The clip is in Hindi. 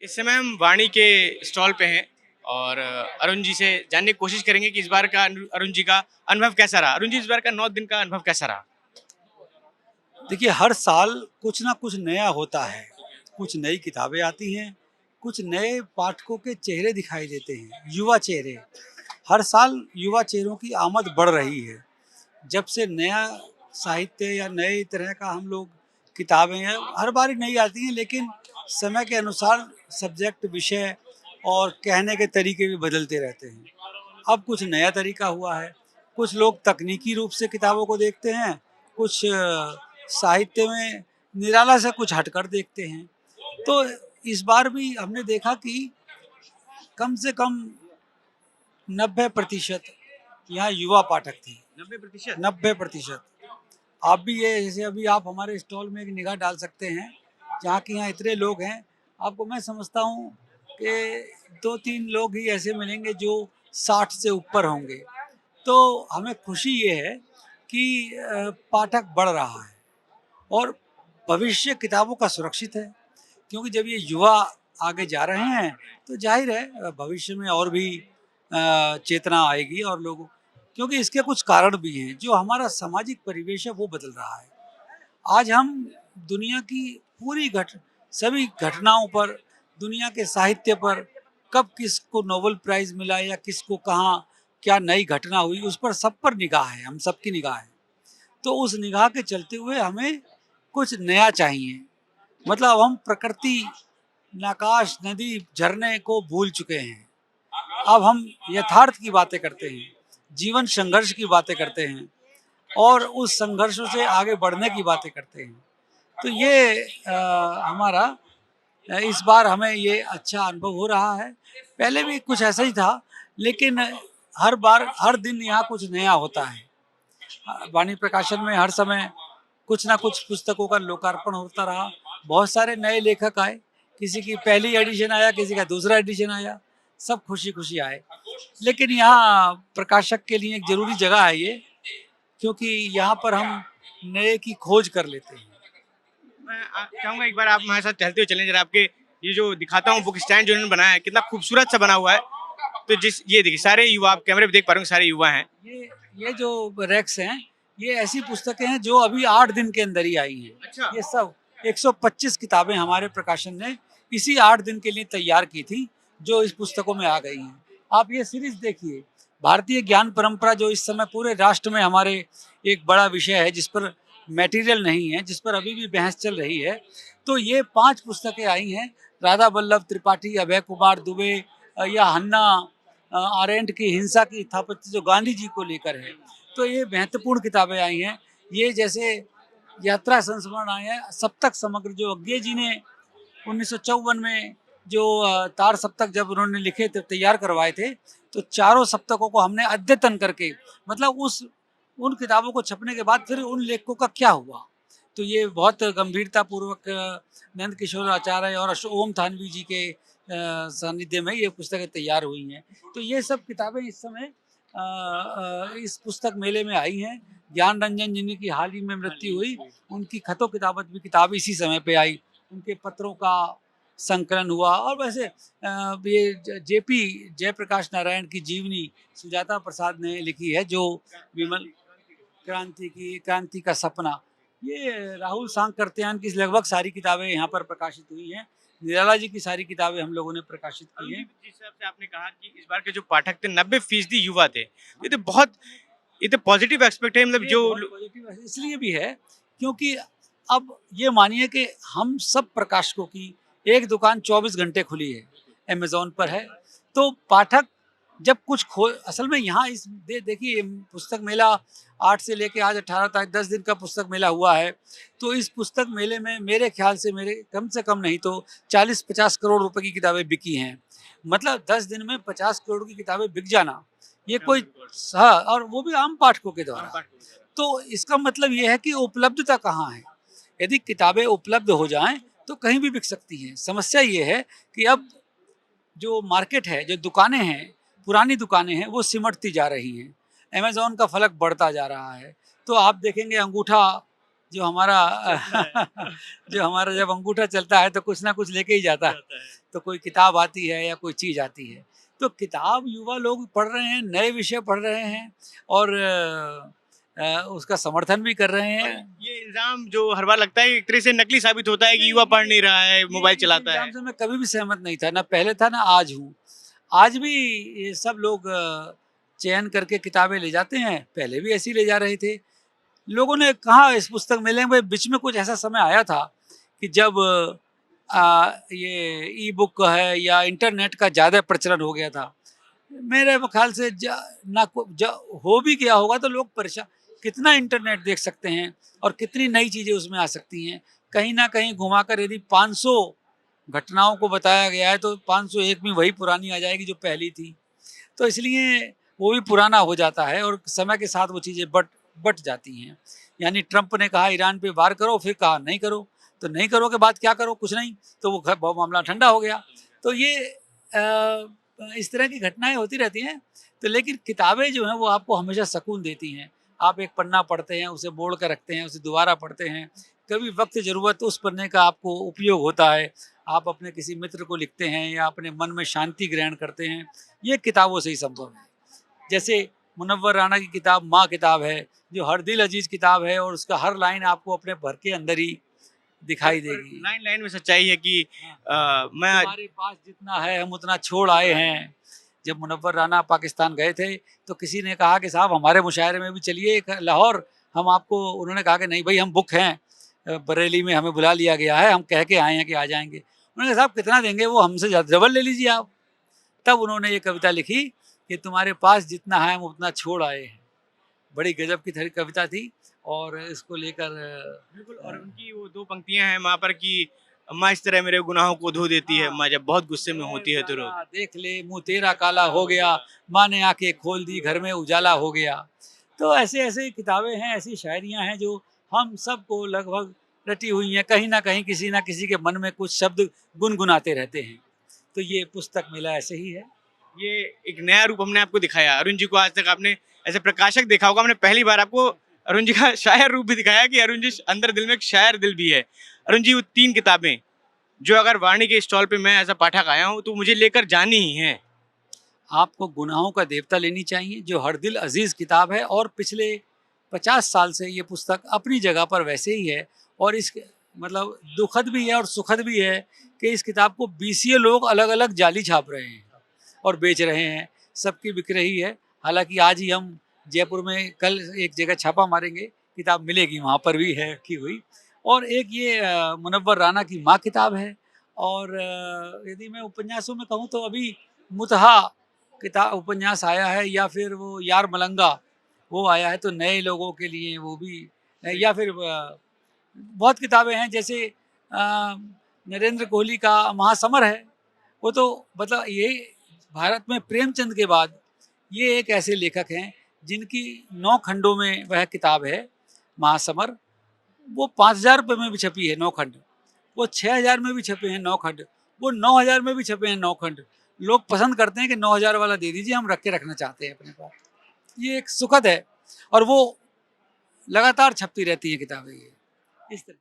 इस समय हम वाणी के स्टॉल पे हैं और अरुण जी से जानने की कोशिश करेंगे कि इस बार का अरुण जी का अनुभव कैसा रहा। अरुण जी, इस बार का 9 दिन का अनुभव कैसा रहा? देखिए, हर साल कुछ ना कुछ नया होता है। कुछ नई किताबें आती हैं, कुछ नए पाठकों के चेहरे दिखाई देते हैं, युवा चेहरे। हर साल युवा चेहरों की आमद बढ़ रही है। जब से नया साहित्य या नए तरह का हम लोग किताबें हैं, हर बार नई आती हैं, लेकिन समय के अनुसार सब्जेक्ट, विषय और कहने के तरीके भी बदलते रहते हैं। अब कुछ नया तरीका हुआ है। कुछ लोग तकनीकी रूप से किताबों को देखते हैं, कुछ साहित्य में निराला से कुछ हटकर देखते हैं। तो इस बार भी हमने देखा कि कम से कम 90% यहाँ युवा पाठक थे। 90%। 90%। आप भी ये, जैसे अभी आप हमारे स्टॉल में एक निगाह डाल सकते हैं, जहाँ के यहाँ इतने लोग हैं, आपको मैं समझता हूँ कि 2-3 लोग ही ऐसे मिलेंगे जो 60 से ऊपर होंगे। तो हमें खुशी ये है कि पाठक बढ़ रहा है और भविष्य किताबों का सुरक्षित है, क्योंकि जब ये युवा आगे जा रहे हैं तो जाहिर है भविष्य में और भी चेतना आएगी और लोग, क्योंकि इसके कुछ कारण भी हैं। जो हमारा सामाजिक परिवेश है वो बदल रहा है। आज हम दुनिया की पूरी सभी घटनाओं पर, दुनिया के साहित्य पर, कब किसको नोबेल प्राइज मिला या किसको कहाँ क्या नई घटना हुई, उस पर सब पर निगाह है, हम सबकी निगाह है। तो उस निगाह के चलते हुए हमें कुछ नया चाहिए। मतलब अब हम प्रकृति, नकाश, नदी, झरने को भूल चुके हैं। अब हम यथार्थ की बातें करते हैं, जीवन संघर्ष की बातें करते हैं और उस संघर्षों से आगे बढ़ने की बातें करते हैं। तो ये हमारा इस बार हमें ये अच्छा अनुभव हो रहा है। पहले भी कुछ ऐसा ही था, लेकिन हर बार हर दिन यहाँ कुछ नया होता है। वाणी प्रकाशन में हर समय कुछ ना कुछ पुस्तकों का लोकार्पण होता रहा। बहुत सारे नए लेखक आए, किसी की पहली एडिशन आया, किसी का दूसरा एडिशन आया, सब खुशी खुशी आए। लेकिन यहाँ प्रकाशक के लिए एक जरूरी जगह है ये, क्योंकि यहाँ पर हम नए की खोज कर लेते हैं। मैं चाहूंगा एक बार आप हमारे साथ चलते हुए चलें जरा। आपके ये जो दिखाता हूँ बुक स्टैंड जो इन्होंने बनाया है, कितना खूबसूरत सा बना हुआ है। तो जिस ये देखिए, सारे युवा, आप कैमरे पे देख पा रहे होंगे, सारे युवा हैं। ये जो रैक्स हैं, ये ऐसी पुस्तकें हैं जो अभी 8 दिन के अंदर ही आई हैं। अच्छा। ये सब 125 किताबें हमारे प्रकाशन ने इसी 8 दिन के लिए तैयार की थी, जो इस पुस्तकों में आ गई हैं। आप ये सीरीज देखिए, भारतीय ज्ञान परंपरा, जो इस समय पूरे राष्ट्र में हमारे एक बड़ा विषय है, जिस पर मटेरियल नहीं है, जिस पर अभी भी बहस चल रही है। तो ये 5 पुस्तकें आई हैं, राधा वल्लभ त्रिपाठी, अभय कुमार दुबे या हन्ना आरेंट की हिंसा की स्थापत्य, जो गांधी जी को लेकर है। तो ये महत्वपूर्ण किताबें आई हैं। ये जैसे यात्रा संस्मरण आए हैं, सप्तक समग्र, जो अज्ञे जी ने 1954 में जो तार सप्तक जब उन्होंने लिखे थे, तैयार करवाए थे, तो चारों सप्तकों को हमने अद्यतन करके, मतलब उन किताबों को छपने के बाद फिर उन लेखकों का क्या हुआ, तो ये बहुत गंभीरता पूर्वक नंद किशोर आचार्य और ओम थानवी जी के सानिध्य में ये पुस्तकें तैयार हुई हैं। तो ये सब किताबें इस समय इस पुस्तक मेले में आई हैं। ज्ञान रंजन जिनकी हाल ही में मृत्यु हुई, उनकी खतो किताबत भी किताब इसी समय पे आई। उनके पत्रों का संकलन हुआ। और वैसे ये जेपी जयप्रकाश नारायण की जीवनी सुजाता प्रसाद ने लिखी है, जो विमल क्रांति का सपना, ये राहुल सांकरत्यान की लगभग सारी किताबें यहाँ पर प्रकाशित हुई हैं। निराला जी की सारी किताबें हम लोगों ने प्रकाशित की हैं। जिस हिसाब से आपने कहा कि इस बार के जो पाठक थे 90% युवा थे, ये तो पॉजिटिव एस्पेक्ट है। मतलब ये जो बहुत पॉजिटिव इसलिए भी है, क्योंकि अब ये मानिए कि हम सब प्रकाशकों की एक दुकान 24 घंटे खुली है, अमेज़न पर है। तो पाठक जब कुछ खो, असल में यहाँ इस देखिए, पुस्तक मेला 8 से लेके आज 18 तक 10 दिन का पुस्तक मेला हुआ है। तो इस पुस्तक मेले में मेरे ख्याल से मेरे कम से कम नहीं तो 40-50 करोड़ रुपए की किताबें बिकी हैं। मतलब 10 दिन में 50 करोड़ की किताबें बिक जाना, ये कोई, हाँ, और वो भी आम पाठकों के द्वारा। तो इसका मतलब ये है कि उपलब्धता कहाँ है। यदि किताबें उपलब्ध हो जाएं तो कहीं भी बिक सकती हैं। समस्या ये है कि अब जो मार्केट है, जो दुकानें हैं, पुरानी दुकानें हैं, वो सिमटती जा रही हैं। अमेज़न का फलक बढ़ता जा रहा है। तो आप देखेंगे अंगूठा जो हमारा जो हमारा जब अंगूठा चलता है तो कुछ ना कुछ लेके ही जाता है। तो कोई किताब आती है या कोई चीज़ आती है, तो किताब युवा लोग पढ़ रहे हैं, नए विषय पढ़ रहे हैं और उसका समर्थन भी कर रहे और हैं। ये इल्ज़ाम जो हर बार लगता है एक तरह से नकली साबित होता है कि युवा पढ़ नहीं रहा है, मोबाइल इस चलाता इल्ज़ाम है। से मैं कभी भी सहमत नहीं था, ना पहले था ना आज हूँ। आज भी ये सब लोग चयन करके किताबें ले जाते हैं, पहले भी ऐसे ही ले जा रहे थे। लोगों ने कहा इस पुस्तक मेले में, बीच में कुछ ऐसा समय आया था कि जब ये ई बुक है या इंटरनेट का ज़्यादा प्रचलन हो गया था। मेरे ख्याल से हो भी गया होगा तो लोग परेशान, कितना इंटरनेट देख सकते हैं और कितनी नई चीज़ें उसमें आ सकती हैं। कहीं ना कहीं घुमाकर यदि 500 घटनाओं को बताया गया है तो 501 में वही पुरानी आ जाएगी जो पहली थी। तो इसलिए वो भी पुराना हो जाता है और समय के साथ वो चीज़ें बट बट जाती हैं। यानी ट्रंप ने कहा ईरान पे वार करो, फिर कहा नहीं करो, तो नहीं करो के बाद क्या करो, कुछ नहीं, तो वो मामला ठंडा हो गया। तो ये इस तरह की घटनाएं होती रहती हैं। तो लेकिन किताबें जो हैं वो आपको हमेशा सुकून देती हैं। आप एक पन्ना पढ़ते हैं, उसे मोड़ कर रखते हैं, उसे दोबारा पढ़ते हैं, कभी वक्त ज़रूरत तो उस पन्ने का आपको उपयोग होता है। आप अपने किसी मित्र को लिखते हैं या अपने मन में शांति ग्रहण करते हैं, ये किताबों से ही संभव है। जैसे मुनव्वर राना की किताब माँ किताब है, जो हर दिल अजीज किताब है और उसका हर लाइन आपको अपने भर के अंदर ही दिखाई देगी। लाइन लाइन में सच्चाई है कि मैं तुम्हारे पास जितना है हम उतना छोड़ आए हैं। जब मुनव्वर राना पाकिस्तान गए थे तो किसी ने कहा कि साहब हमारे मुशायरे में भी चलिए लाहौर, हम आपको, उन्होंने कहा कि नहीं भाई हम बुक हैं, बरेली में हमें बुला लिया गया है, हम कह के आए हैं कि आ जाएंगे। उन्होंने कहा साहब कितना देंगे, वो हमसे डबल ले लीजिए आप। तब उन्होंने ये कविता लिखी कि तुम्हारे पास जितना है हम उतना छोड़ आए हैं। बड़ी गजब की कविता थी और इसको लेकर बिल्कुल। और उनकी वो दो पंक्तियां हैं वहाँ पर कि अम्मा इस तरह मेरे गुनाहों को धो देती है, अम्मा जब बहुत गुस्से में होती है तो रो। देख ले मुंह तेरा काला हो गया, माँ ने आके खोल दी घर में उजाला हो गया। तो ऐसे ऐसे किताबें हैं, ऐसी शायरियाँ हैं जो हम सबको लगभग रटी हुई हैं। कहीं ना किसी के मन में कुछ शब्द गुनगुनाते रहते हैं। तो ये पुस्तक मेला ऐसे ही है। ये एक नया रूप हमने आपको दिखाया। अरुण जी को आज तक आपने ऐसे प्रकाशक देखा होगा, हमने पहली बार आपको अरुण जी का शायर रूप भी दिखाया कि अरुण जी अंदर दिल में एक शायर दिल भी है। अरुण जी वो 3 किताबें जो अगर वाणी के स्टॉल पे मैं ऐसा पाठक आया हूँ तो मुझे लेकर जानी ही है। आपको गुनाहों का देवता लेनी चाहिए, जो हर दिल अजीज़ किताब है और पिछले 50 साल से ये पुस्तक अपनी जगह पर वैसे ही है। और इस मतलब दुखद भी है और सुखद भी है कि इस किताब को बीसीए लोग अलग अलग जाली छाप रहे हैं और बेच रहे हैं, सबकी बिक रही है। हालांकि आज ही हम जयपुर में कल एक जगह छापा मारेंगे, किताब मिलेगी, वहाँ पर भी है रखी हुई। और एक ये मुनव्वर राना की माँ किताब है। और यदि मैं उपन्यासों में कहूँ तो अभी मुतहा किताब उपन्यास आया है, या फिर वो यार मलंगा वो आया है, तो नए लोगों के लिए वो भी है। या फिर बहुत किताबें हैं, जैसे नरेंद्र कोहली का महासमर है। वो तो मतलब ये भारत में प्रेमचंद के बाद ये एक ऐसे लेखक हैं जिनकी 9 खंडों में वह किताब है महासमर। वो 5,000 रुपये में भी छपी है 9 खंड, वो 6,000 में भी छपे हैं 9 खंड, वो 9,000 में भी छपे हैं 9 खंड। लोग पसंद करते हैं कि 9,000 वाला दे दीजिए, हम रख के रखना चाहते हैं अपने पास। ये एक सुखद है और वो लगातार छपती रहती है किताबें ये इस तरह।